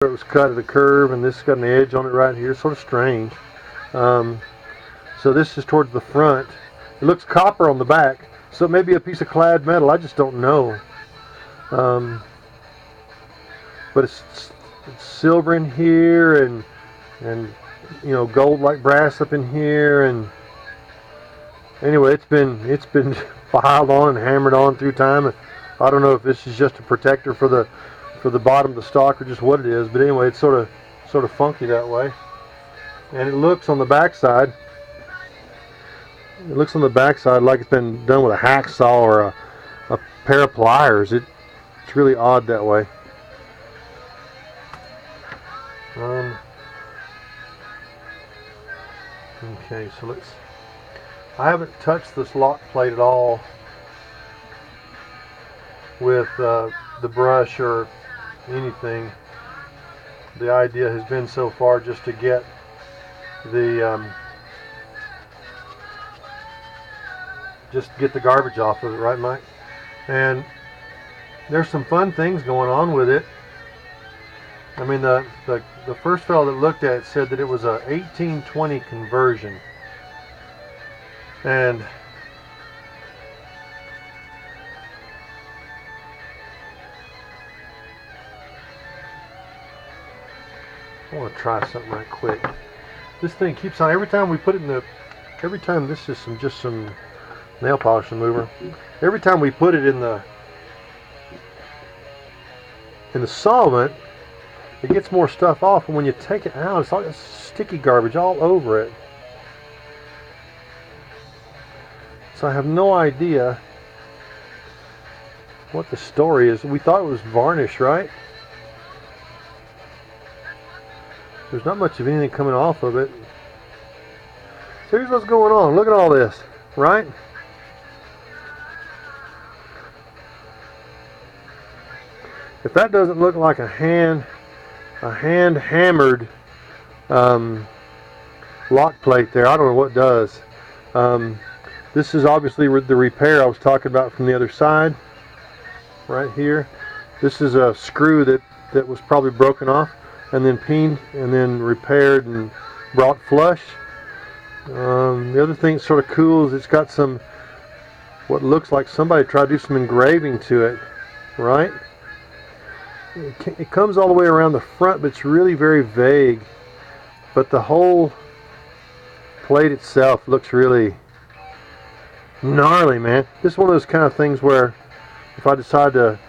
It was cut at a curve, and this has got an edge on it right here. Sort of strange. So this is towards the front. It looks copper on the back, so it may be a piece of clad metal. I just don't know. But it's silver in here, and you know, gold like brass up in here, and anyway, it's been filed on and hammered on through time. I don't know if this is just a protector for the bottom of the stock or just what it is, but anyway, it's sort of funky that way. And it looks on the backside. It looks on the backside like it's been done with a hacksaw or a pair of pliers. It's really odd that way. Okay, so I haven't touched this lock plate at all with the brush or anything. The idea has been so far just to get the garbage off of it, right, Mike? And there's some fun things going on with it. I mean, the first fellow that looked at it said that it was a 1820 conversion, and I want to try something right quick. This thing keeps on every time we put it in the. Every time this is just some nail polish remover. Every time we put it in the solvent, it gets more stuff off, and when you take it out, it's like sticky garbage all over it. So I have no idea what the story is. We thought it was varnish, right? There's not much of anything coming off of it. So here's what's going on. Look at all this, right? If that doesn't look like a hand hammered lock plate there, I don't know what does. This is obviously the repair I was talking about from the other side, right here. This is a screw that was probably broken off and then peened and then repaired and brought flush. The other thing that's sort of cool is it's got some, what looks like somebody tried to do some engraving to it, right? It comes all the way around the front, but it's really very vague. But the whole plate itself looks really gnarly, man. This is one of those kind of things where if I decide to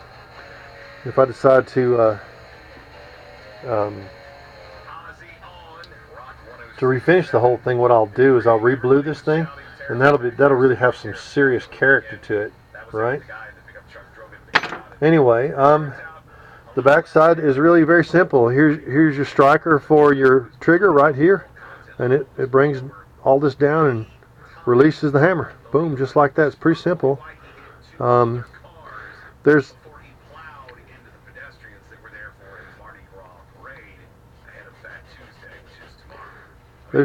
refinish the whole thing, what I'll do is I'll re-blue this thing, and that'll really have some serious character to it, right? Anyway, the back side is really very simple. Here's your striker for your trigger right here, and it brings all this down and releases the hammer. Boom, just like that. It's pretty simple. There's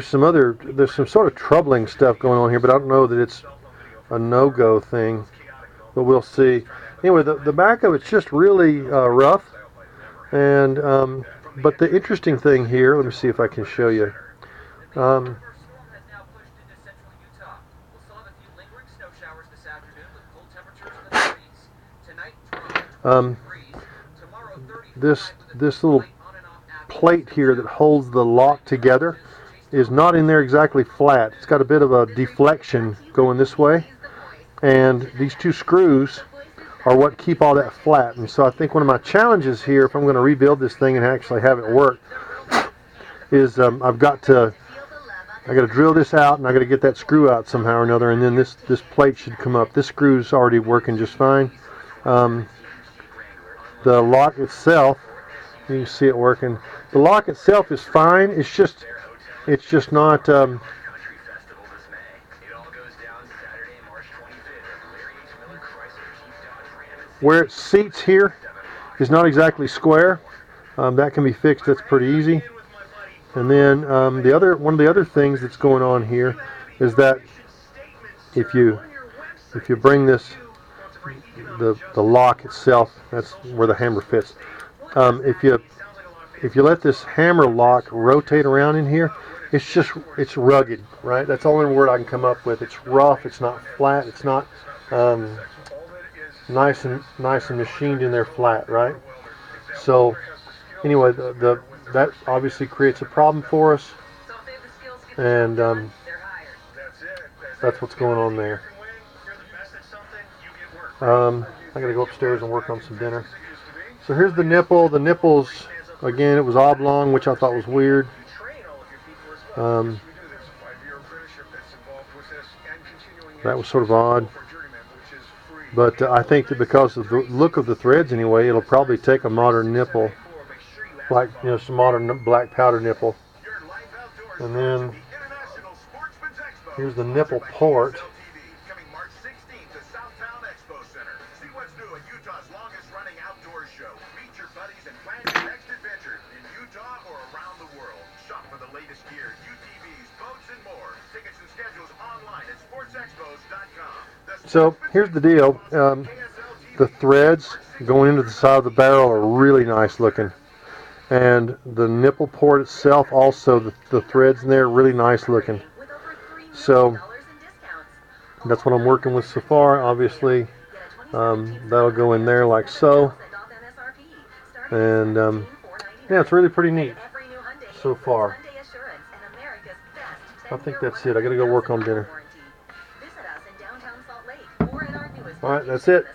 some sort of troubling stuff going on here, but I don't know that it's a no-go thing, but we'll see. Anyway, the back of it's just really rough, and but the interesting thing here, let me see if I can show you. This little plate here that holds the lock together is not in there exactly flat. It's got a bit of a deflection going this way, and these two screws are what keep all that flat. And so I think one of my challenges here, if I'm going to rebuild this thing and actually have it work, is I've got to drill this out, and I got to get that screw out somehow or another, and then this plate should come up. This screw's already working just fine. The lock itself, you can see it working. The lock itself is fine. It's just not. Where it seats here is not exactly square. That can be fixed. That's pretty easy. And then one of the other things that's going on here is that if you bring this, the lock itself, that's where the hammer fits. If you if you let this hammer lock rotate around in here, it's rugged, right? That's the only word I can come up with. It's rough. It's not flat. It's not um, nice and machined in there flat, right? So anyway, that obviously creates a problem for us, and that's what's going on there. I gotta go upstairs and work on some dinner. So here's the nipple. The nipples, again, it was oblong, which I thought was weird. That was sort of odd. But I think that because of the look of the threads anyway, it'll probably take a modern nipple, like, you know, some modern black powder nipple. And then here's the nipple port. So here's the deal. The threads going into the side of the barrel are really nice looking. And the nipple port itself, also the threads in there are really nice looking. So that's what I'm working with so far. Obviously, that'll go in there like so. And yeah, it's really pretty neat so far. I think that's it. I gotta go work on dinner. Alright, that's it.